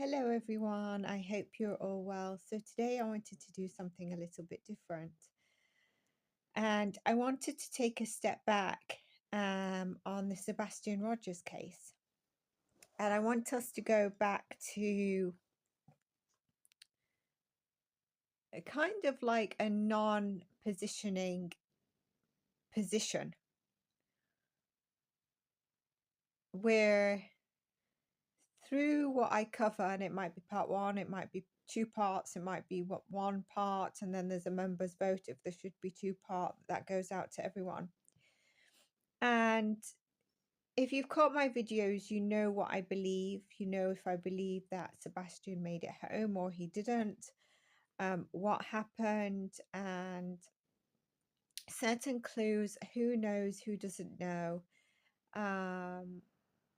Hello, everyone. I hope you're all well. So, today I wanted to do something a little bit different. And I wanted to take a step back on the Sebastian Rogers case. And I want us to go back to a kind of like a non positioning position where through what I cover, and it might be part one, it might be two parts, it might be one part, and then there's a members vote if there should be two part that goes out to everyone. And if you've caught my videos, you know what I believe. You know if I believe that Sebastian made it home or he didn't, what happened, and certain clues. Who knows, who doesn't know.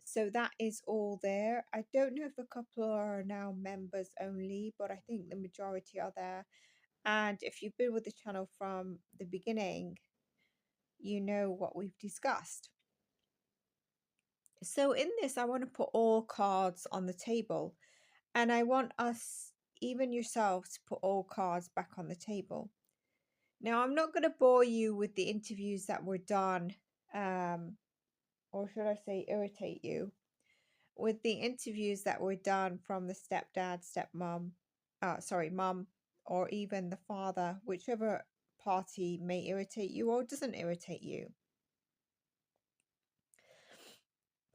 So that is all there. I don't know if a couple are now members only, but I think the majority are there. And if you've been with the channel from the beginning, you know what we've discussed. So in this, I want to put all cards on the table, and I want us, even yourselves, to put all cards back on the table. Now, I'm not going to bore you with the interviews that were done, or should I say irritate you, with the interviews that were done from the stepdad, stepmom, mum, or even the father, whichever party may irritate you or doesn't irritate you.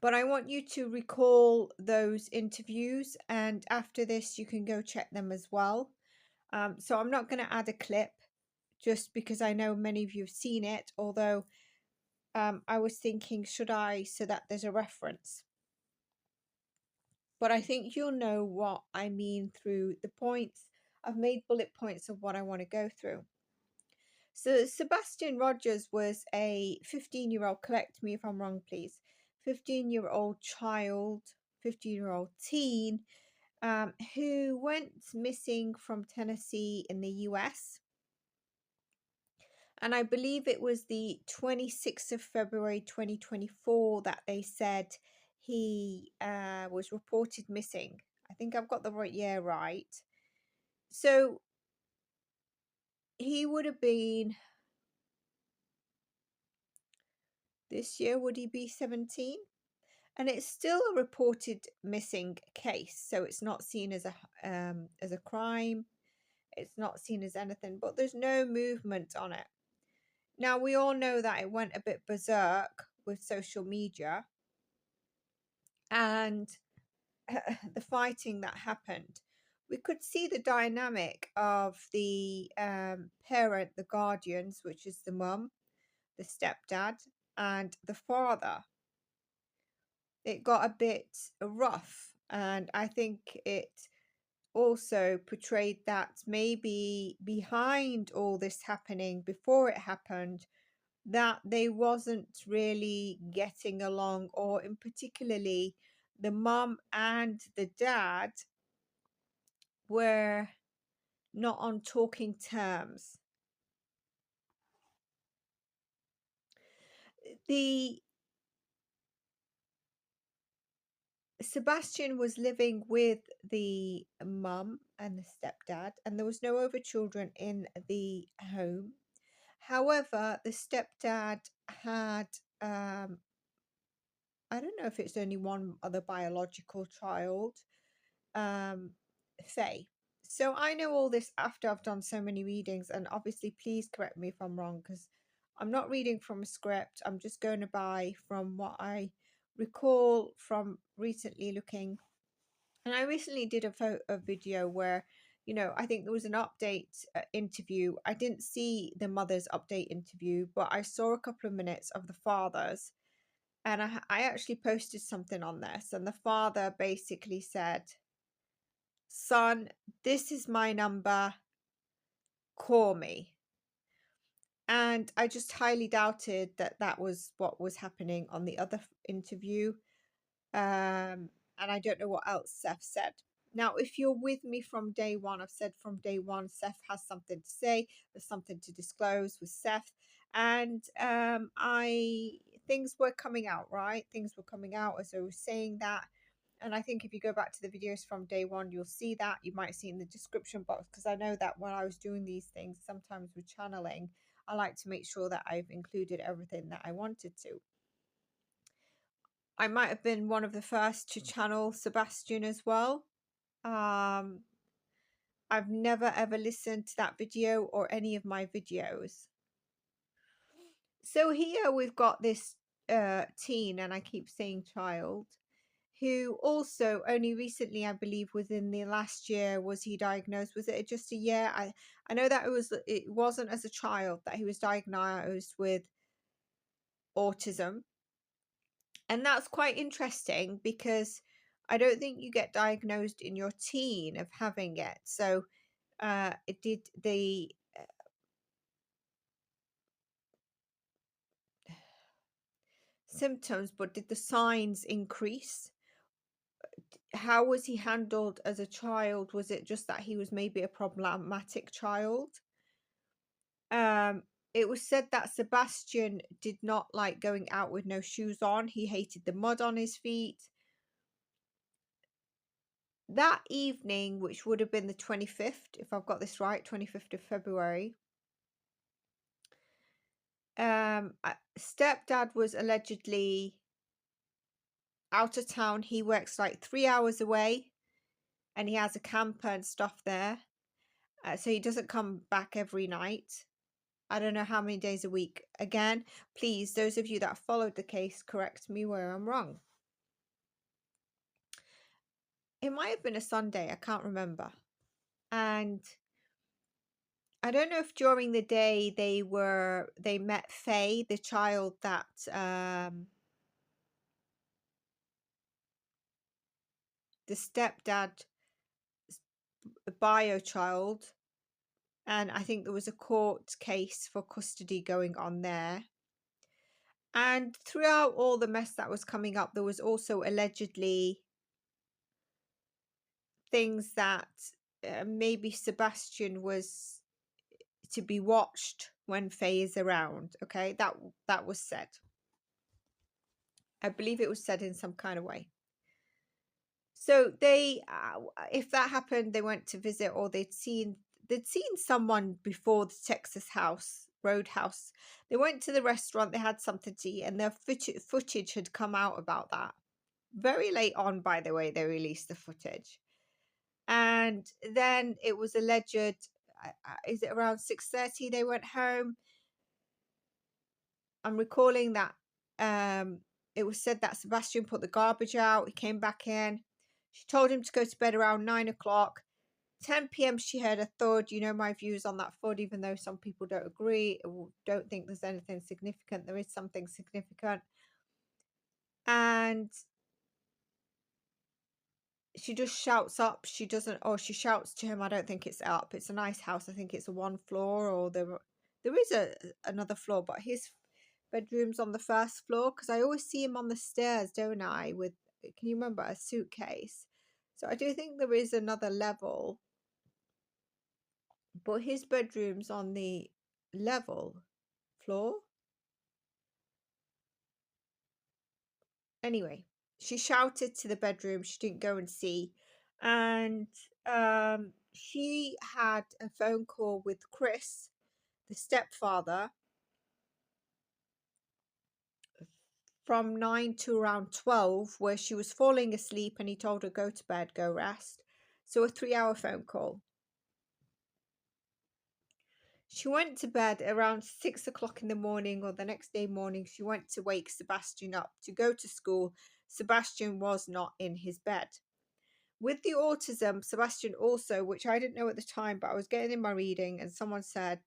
But I want you to recall those interviews, and after this, you can go check them as well. So I'm not going to add a clip just because I know many of you have seen it, although I was thinking, should I, so that there's a reference. But I think you'll know what I mean through the points. I've made bullet points of what I want to go through. So Sebastian Rogers was a 15-year-old, correct me if I'm wrong, please, 15-year-old child, 15-year-old teen, who went missing from Tennessee in the US. And I believe it was the 26th of February 2024 that they said he was reported missing. I think I've got the right year right. So he would have been, this year, would he be 17? And it's still a reported missing case. So it's not seen as a crime. It's not seen as anything, but there's no movement on it. Now, we all know that it went a bit berserk with social media and the fighting that happened. We could see the dynamic of the parent, the guardians, which is the mum, the stepdad, and the father. It got a bit rough, and I think it also portrayed that maybe behind all this happening, before it happened, that they wasn't really getting along, or in particularly the mum and the dad were not on talking terms. The Sebastian was living with the mum and the stepdad, and there was no other children in the home. However, the stepdad had, I don't know if it's only one other biological child, Faye. So I know all this after I've done so many readings, and obviously please correct me if I'm wrong, because I'm not reading from a script. I'm just going to buy from what I recall from recently looking. And I recently did a video where, you know, I think there was an update interview. I didn't see the mother's update interview, but I saw a couple of minutes of the father's. And I actually posted something on this. And the father basically said, "Son, this is my number. Call me." And I just highly doubted that that was what was happening on the other interview. And I don't know what else Seth said. Now, if you're with me from day one, I've said from day one, Seth has something to say. There's something to disclose with Seth. And things were coming out, right? Things were coming out as I was saying that. And I think if you go back to the videos from day one, you'll see that. You might see in the description box, because I know that when I was doing these things, sometimes with channeling, I like to make sure that I've included everything that I wanted to. I might have been one of the first to channel Sebastian as well. I've never ever listened to that video or any of my videos. So here we've got this teen, and I keep saying child, who also only recently, I believe within the last year, was he diagnosed. Was it just a year? I know that it wasn't as a child that he was diagnosed with autism. And that's quite interesting, because I don't think you get diagnosed in your teen of having it. So it did the symptoms, but did the signs increase? How was he handled as a child? Was it just that he was maybe a problematic child? It was said that Sebastian did not like going out with no shoes on. He hated the mud on his feet. That evening, which would have been the 25th, if I've got this right, 25th of February, stepdad was allegedly out of town. He works like 3 hours away, and he has a camper and stuff there. So he doesn't come back every night. I don't know how many days a week. Again, please, those of you that followed the case, correct me where I'm wrong. It might have been a Sunday, I can't remember. And I don't know if during the day they met Faye, the child that the stepdad bio child, and I think there was a court case for custody going on there. And throughout all the mess that was coming up, there was also allegedly things that maybe Sebastian was to be watched when Faye is around. Okay, that was said. I believe it was said in some kind of way. So they, if that happened, they went to visit, or they'd seen someone before the Texas house, Roadhouse. They went to the restaurant, they had something to eat, and their footage had come out about that. Very late on, by the way, they released the footage. And then it was alleged, is it around 6:30 they went home? I'm recalling that it was said that Sebastian put the garbage out. He came back in. She told him to go to bed around 9 o'clock. 10 p.m. she heard a thud. You know my views on that thud, even though some people don't agree or don't think there's anything significant. There is something significant. And she just shouts up. She doesn't, or she shouts to him. I don't think it's up. It's a nice house. I think it's a one floor, or there is another floor, but his bedroom's on the first floor, because I always see him on the stairs, don't I, with, can you remember, a suitcase? So I do think there is another level, but his bedroom's on the level floor. Anyway, she shouted to the bedroom. She didn't go and see. And she had a phone call with Chris, the stepfather, from 9 to around 12, where she was falling asleep, and he told her, go to bed, go rest. So a 3-hour phone call. She went to bed around 6 o'clock in the morning, or the next day morning. She went to wake Sebastian up to go to school. Sebastian was not in his bed. With the autism, Sebastian also, which I didn't know at the time, but I was getting in my reading, and someone said,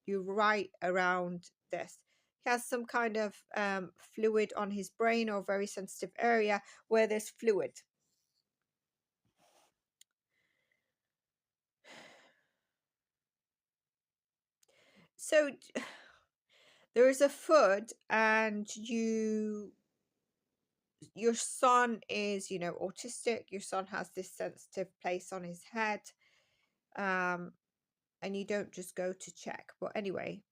you're right around this. He has some kind of fluid on his brain, or very sensitive area where there's fluid. So there is a foot, and your son is, autistic. Your son has this sensitive place on his head, and you don't just go to check. But anyway,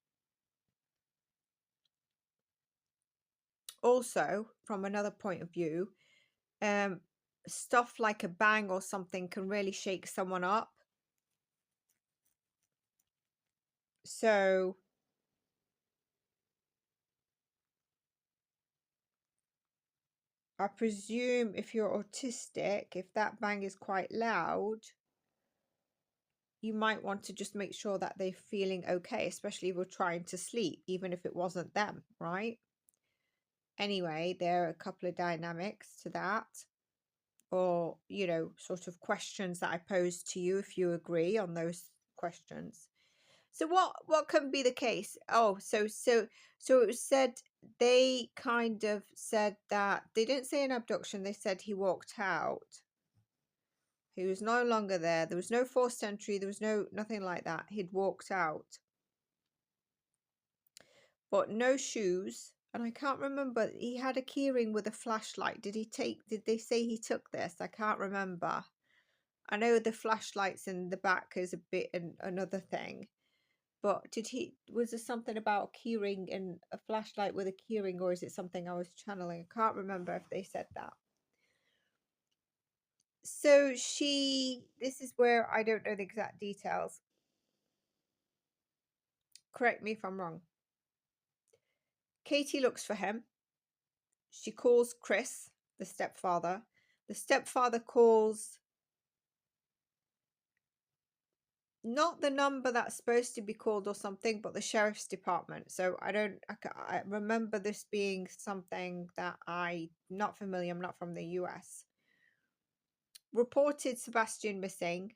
also from another point of view, stuff like a bang or something can really shake someone up. So I presume if you're autistic, if that bang is quite loud, you might want to just make sure that they're feeling okay, especially if you're trying to sleep, even if it wasn't them, right? Anyway, there are a couple of dynamics to that, or, you know, sort of questions that I pose to you if you agree on those questions. So what can be the case? Oh, so it was said, they kind of said that they didn't say an abduction, they said he walked out. He was no longer there. There was no forced entry, there was nothing like that. He'd walked out. But no shoes. And I can't remember, he had a keyring with a flashlight. Did they say he took this? I can't remember. I know the flashlights in the back is a bit another thing. But was there something about a keyring and a flashlight with a keyring, or is it something I was channeling? I can't remember if they said that. So this is where I don't know the exact details. Correct me if I'm wrong. Katie looks for him. She calls Chris, the stepfather. The stepfather calls not the number that's supposed to be called or something, but the sheriff's department. So I remember this being something that I'm not familiar. I'm not from the US. Reported Sebastian missing.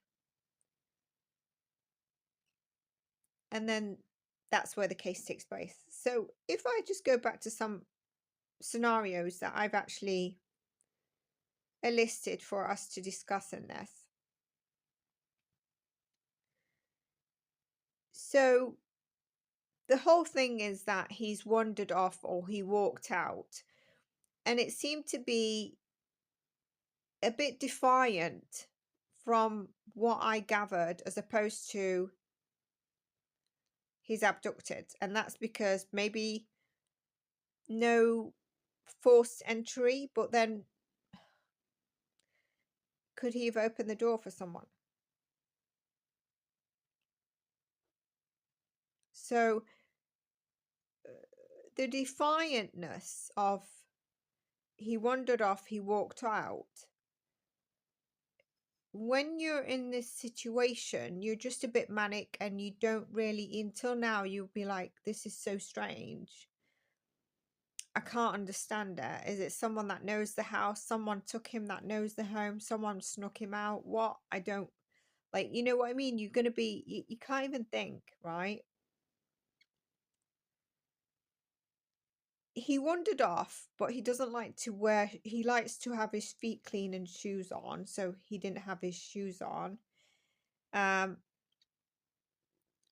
And then that's where the case takes place. So if I just go back to some scenarios that I've actually enlisted for us to discuss in this. So the whole thing is that he's wandered off, or he walked out, and it seemed to be a bit defiant from what I gathered, as opposed to he's abducted. And that's because maybe no forced entry, but then could he have opened the door for someone? So the defiantness of he wandered off, he walked out. When you're in this situation, you're just a bit manic, and you don't really, until now, you'll be like, this is so strange. I can't understand it. Is it someone that knows the house? Someone took him that knows the home? Someone snuck him out? What? I don't, like, you know what I mean? You're going to be, you can't even think, right? He wandered off, but he doesn't like to wear, he likes to have his feet clean and shoes on, so he didn't have his shoes on. And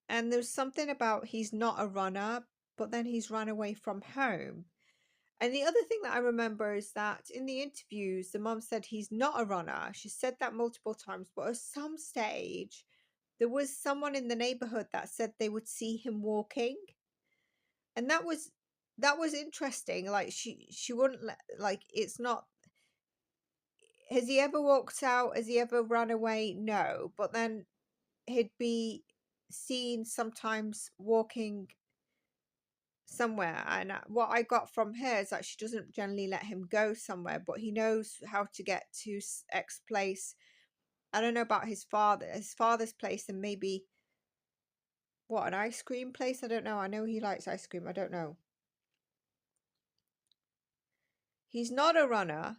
there's something about he's not a runner, but then he's run away from home. And the other thing that I remember is that in the interviews, the mom said he's not a runner. She said that multiple times, but at some stage, there was someone in the neighborhood that said they would see him walking. And that was interesting. Like she wouldn't let, like, it's not, has he ever walked out? Has he ever run away? No. But then he'd be seen sometimes walking somewhere. And what I got from her is that she doesn't generally let him go somewhere, but he knows how to get to X place. I don't know about his father's place, and maybe what, an ice cream place? I don't know. I know he likes ice cream. I don't know. He's not a runner.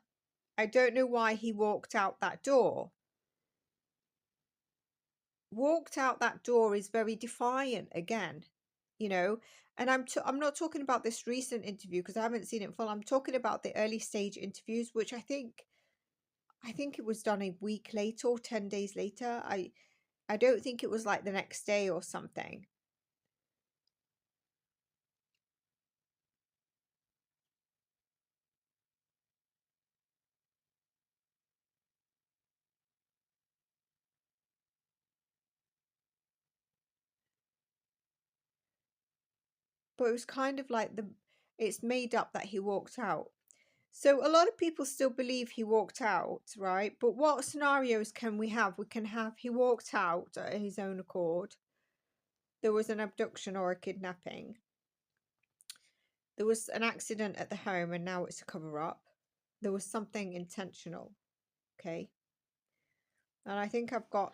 I don't know why he walked out that door. Walked out that door is very defiant again, you know. And I'm not talking about this recent interview because I haven't seen it full. I'm talking about the early stage interviews, which I think it was done a week later or 10 days later. I don't think it was like the next day or something. But it was kind of like it's made up that he walked out. So a lot of people still believe he walked out, right? But what scenarios can we have? We can have he walked out at his own accord. There was an abduction or a kidnapping. There was an accident at the home and now it's a cover-up. There was something intentional, okay? And I think I've got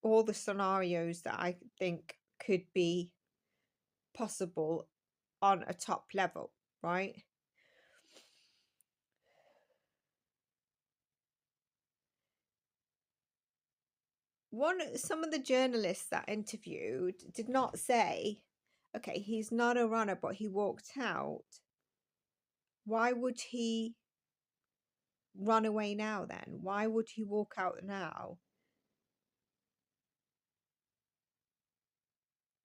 all the scenarios that I think could be possible on a top level, right? Some of the journalists that interviewed did not say, okay, he's not a runner, but he walked out. Why would he run away now then? Why would he walk out now?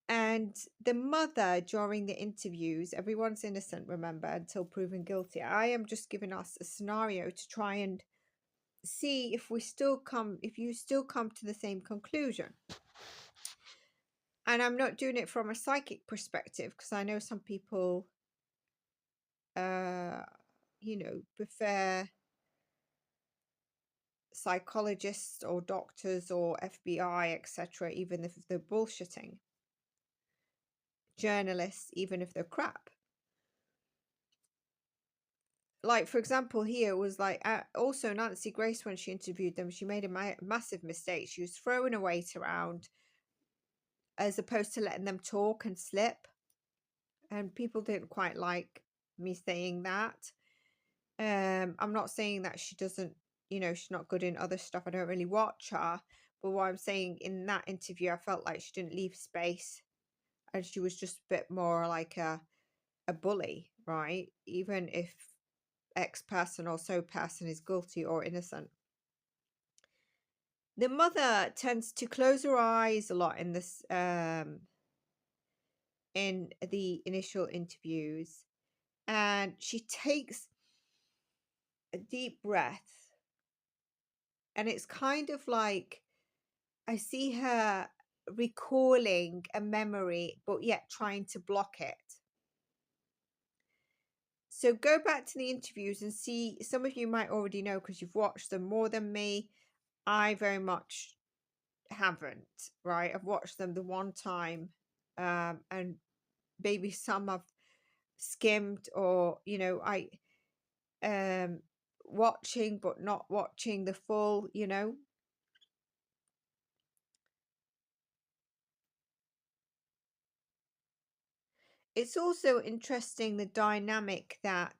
And the mother, during the interviews, everyone's innocent, remember, until proven guilty. I am just giving us a scenario to try and see if you still come to the same conclusion. And I'm not doing it from a psychic perspective, because I know some people prefer psychologists or doctors or FBI, etc., even if they're bullshitting. Journalists, even if they're crap. Like, for example, here was like, also Nancy Grace, when she interviewed them, she made a massive mistake. She was throwing her weight around as opposed to letting them talk and slip. And people didn't quite like me saying that. I'm not saying that she doesn't, she's not good in other stuff. I don't really watch her. But what I'm saying, in that interview, I felt like she didn't leave space. And she was just a bit more like a bully, right? Even if X person or so person is guilty or innocent. The mother tends to close her eyes a lot in this in the initial interviews, and she takes a deep breath, and it's kind of like I see her recalling a memory but yet trying to block it. So go back to the interviews and see. Some of you might already know because you've watched them more than me. I very much haven't, right? I've watched them the one time, and maybe some I've skimmed, or I watching but not watching the full. It's also interesting the dynamic that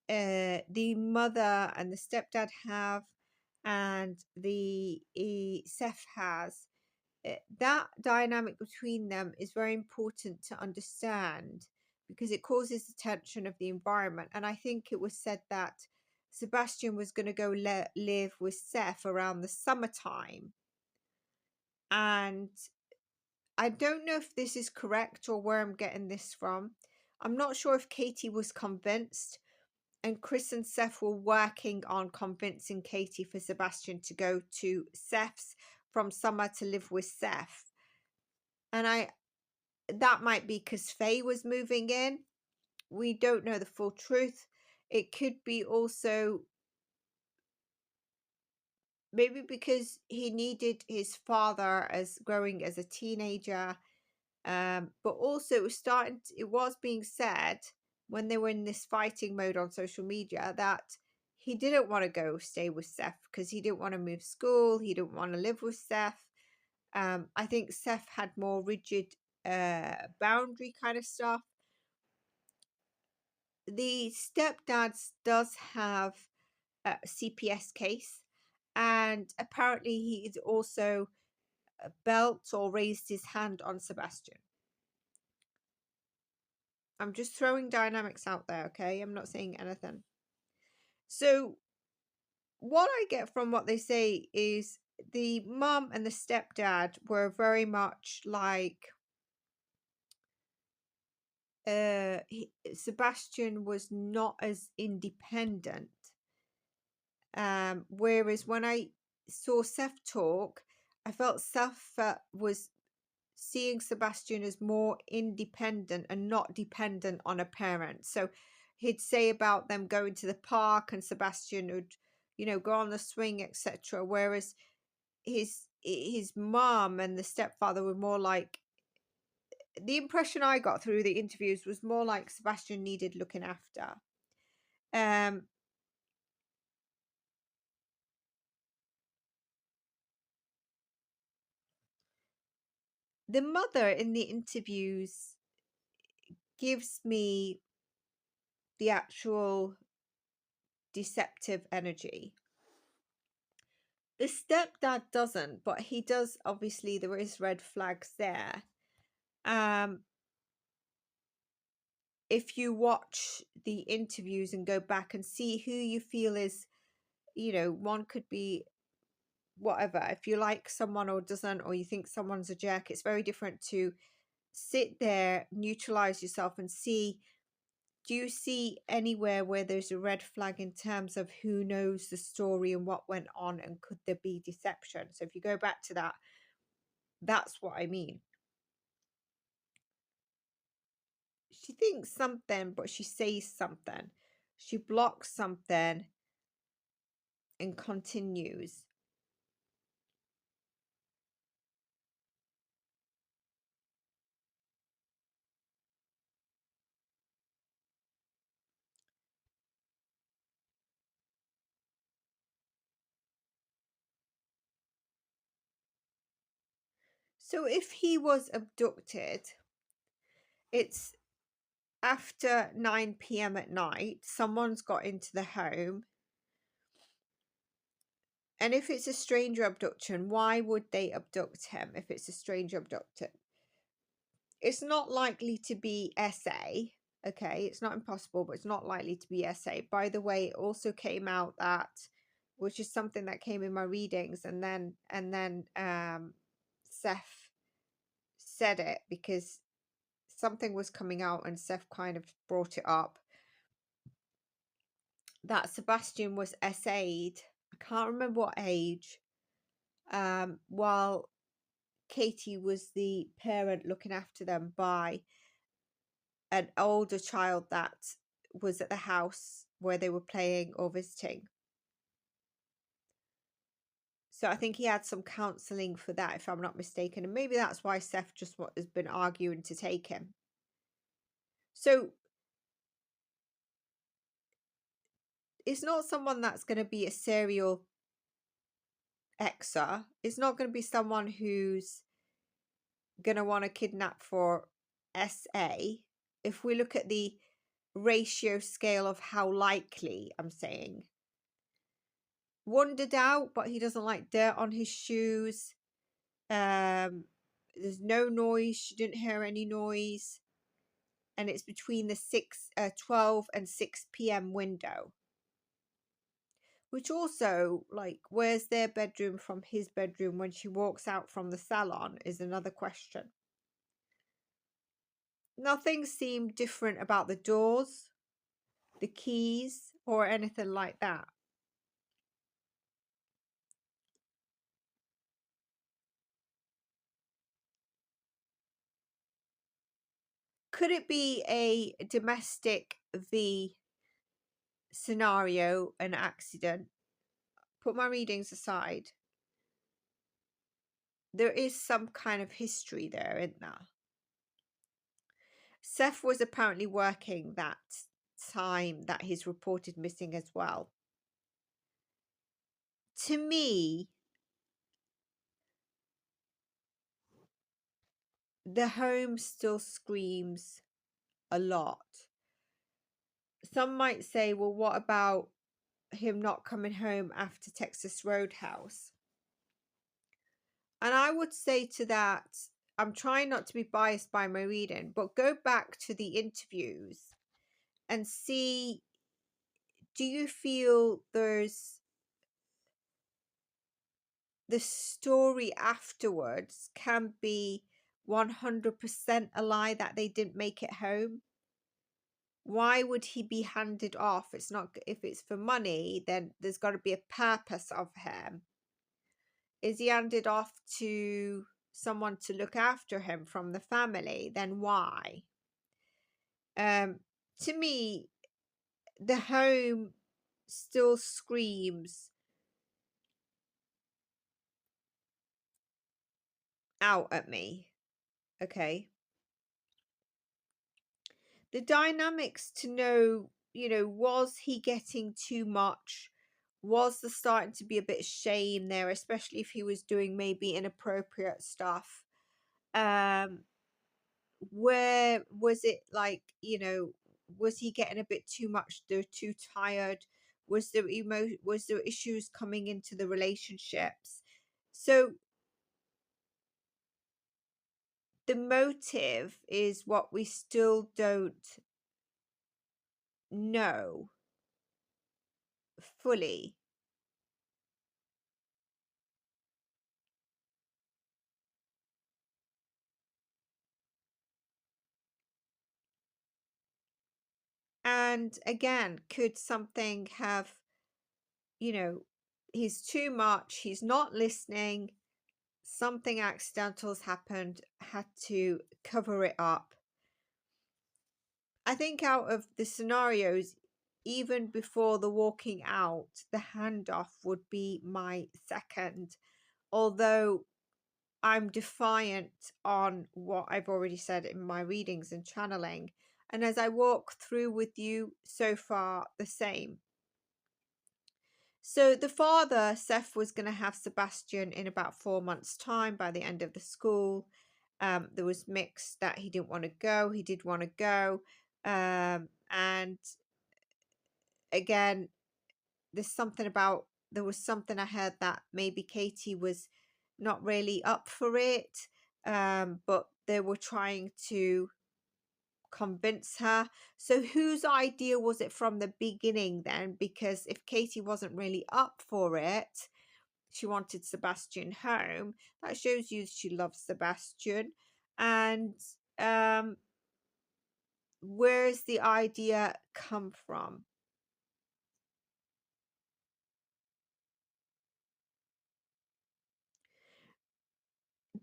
the mother and the stepdad have, and the Seth has. That dynamic between them is very important to understand, because it causes the tension of the environment. And I think it was said that Sebastian was going to go live with Seth around the summertime. And I don't know if this is correct or where I'm getting this from. I'm not sure if Katie was convinced, and Chris and Seth were working on convincing Katie for Sebastian to go to Seth's from summer to live with Seth. And that might be because Faye was moving in. We don't know the full truth. It could be also maybe because he needed his father as growing as a teenager. But also it was being said when they were in this fighting mode on social media that he didn't want to stay with Seth because he didn't want to move school. He didn't want to live with Seth. I think Seth had more rigid boundary kind of stuff. The stepdad does have a CPS case, and apparently he's also belt or raised his hand on Sebastian. I'm just throwing dynamics out there, okay? I'm not saying anything. So what I get from what they say is the mum and the stepdad were very much like Sebastian was not as independent. Whereas when I saw Seth talk, I felt Seth was seeing Sebastian as more independent and not dependent on a parent. So he'd say about them going to the park and Sebastian would, you know, go on the swing, etc. Whereas his mom and the stepfather were more like, the impression I got through the interviews was more like Sebastian needed looking after. The mother in the interviews gives me the actual deceptive energy. The stepdad doesn't, but he does. Obviously, there is red flags there. If you watch the interviews and go back and see who you feel is, you know, one could be whatever. If you like someone or doesn't, or you think someone's a jerk, it's very different to sit there, neutralize yourself and see, do you see anywhere where there's a red flag in terms of who knows the story and what went on, and could there be deception? So if you go back to that, that's what I mean. She thinks something, but she says something. She blocks something and continues. So if he was abducted, it's after 9 p.m. at night, someone's got into the home. And if it's a stranger abduction, why would they abduct him if it's a stranger abduction? It's not likely to be SA. Okay, it's not impossible, but it's not likely to be SA. By the way, it also came out that, which is something that came in my readings, and then Seth said it because something was coming out and Seth kind of brought it up, that Sebastian was SA'd, I can't remember what age, while Katie was the parent looking after them by an older child that was at the house where they were playing or visiting. So I think he had some counselling for that, if I'm not mistaken. And maybe that's why Seth just has been arguing to take him. So it's not someone that's going to be a serial Xer. It's not going to be someone who's going to want to kidnap for SA. If we look at the ratio scale of how likely, I'm saying, wandered out, but he doesn't like dirt on his shoes. There's no noise. She didn't hear any noise. And it's between the 12 and 6 p.m. window. Which also, like, where's their bedroom from his bedroom when she walks out from the salon is another question. Nothing seemed different about the doors, the keys, or anything like that. Could it be a domestic V scenario, an accident? Put my readings aside. There is some kind of history there, isn't there? Seth was apparently working that time that he's reported missing as well. To me, the home still screams a lot. Some might say, well, what about him not coming home after Texas Roadhouse? And I would say to that, I'm trying not to be biased by my reading, but go back to the interviews and see, do you feel there's the story afterwards can be 100% a lie that they didn't make it home? Why would he be handed off? It's not, if it's for money, then there's got to be a purpose of him. Is he handed off to someone to look after him from the family, then why? To me, the home still screams out at me. Okay. The dynamics to know, was he getting too much? Was there starting to be a bit of shame there, especially if he was doing maybe inappropriate stuff? Where was it, like, was he getting a bit too much? They're too tired? Was there issues coming into the relationships? So the motive is what we still don't know fully. And again, could something have, he's too much, he's not listening, something accidental has happened, had to cover it up. I think out of the scenarios, even before the walking out, the handoff would be my second. Although I'm defiant on what I've already said in my readings and channeling. And as I walk through with you, so far, the same. So the father, Seth, was going to have Sebastian in about 4 months' time by the end of the school. There was mixed that he didn't want to go. He did want to go. And again, there was something I heard that maybe Katie was not really up for it, but they were trying to convince her. So whose idea was it from the beginning then? Because if Katie wasn't really up for it, she wanted Sebastian home, that shows you she loves Sebastian. And where's the idea come from?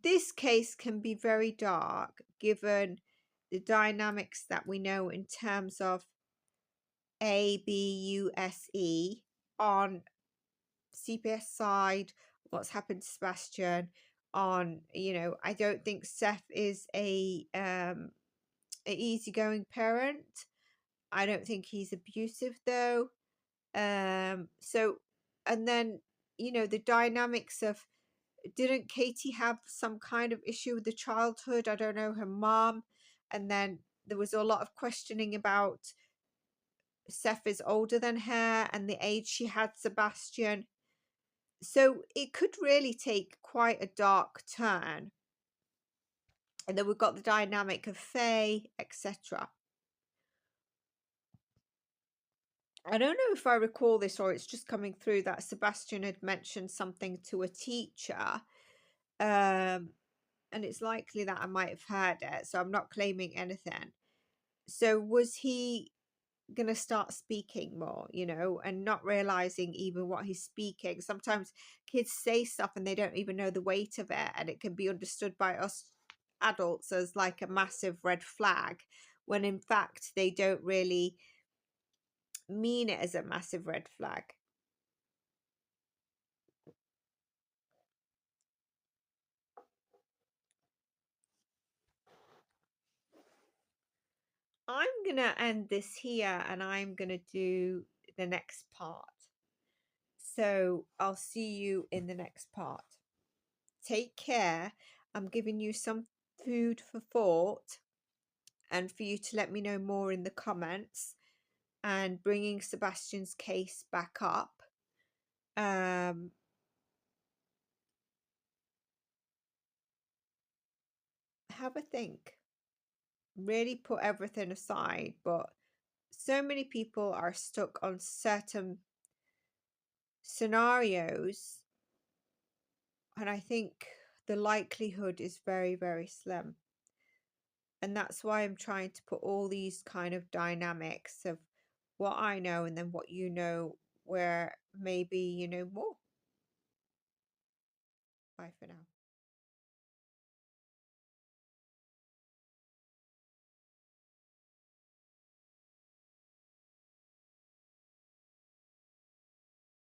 This case can be very dark given the dynamics that we know in terms of ABUSE on CPS side, what's happened to Sebastian on, I don't think Seth is a easygoing parent. I don't think he's abusive though. So, and then, the dynamics of, didn't Katie have some kind of issue with the childhood? I don't know, her mom. And then there was a lot of questioning about Seth is older than her and the age she had Sebastian. So it could really take quite a dark turn. And then we've got the dynamic of Faye, etc. I don't know if I recall this or it's just coming through that Sebastian had mentioned something to a teacher. And it's likely that I might have heard it, so I'm not claiming anything. So was he going to start speaking more, and not realizing even what he's speaking? Sometimes kids say stuff and they don't even know the weight of it, and it can be understood by us adults as like a massive red flag, when in fact they don't really mean it as a massive red flag. I'm going to end this here and I'm going to do the next part. So I'll see you in the next part. Take care. I'm giving you some food for thought and for you to let me know more in the comments, and bringing Sebastian's case back up. Have a think. Really put everything aside, but so many people are stuck on certain scenarios, and I think the likelihood is very, very slim. And that's why I'm trying to put all these kind of dynamics of what I know and then what you know, where maybe you know more. Bye for now.